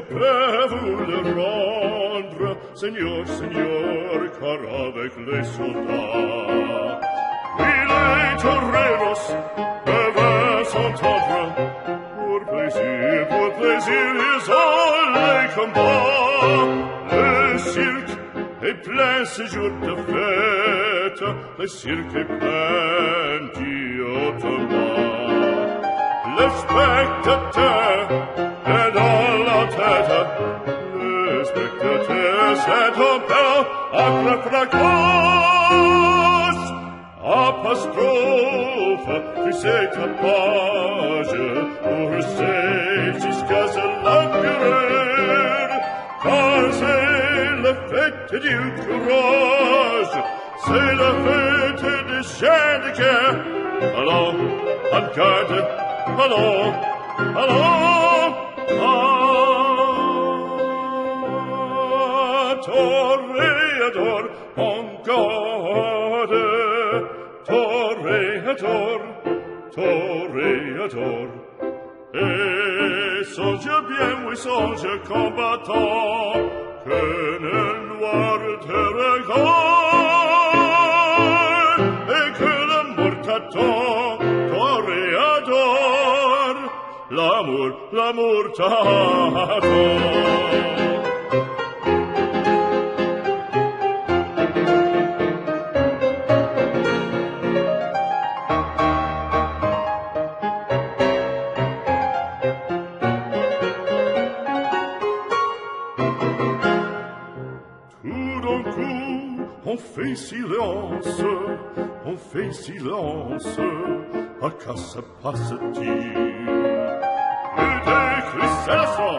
peux vous le rendre, Seigneur, Seigneur, car avec les soldats, oui, les toreros peuvent s'entendre. Pour plaisir, ils ont les combats. Le cirque est plein ce jour de fête, le cirque est plein d'automates. Le spectateur est dans la tête, le spectateur s'interpelle après fracas. Apostrophe, tu sais ta page, pour c'est jusqu'à ce longueur, car c'est la fête du courage, c'est la fête des chiens de guerre. Allons, en garde, allons, allons, toréador, en garde. Toréador, toréador. Et songe bien, oui, songe combattant, que le noir te regarde, et que l'amour t'attend, toréador, l'amour t'attend. On fait silence, à qu'à se passe-t-il? Plus de cristallisation,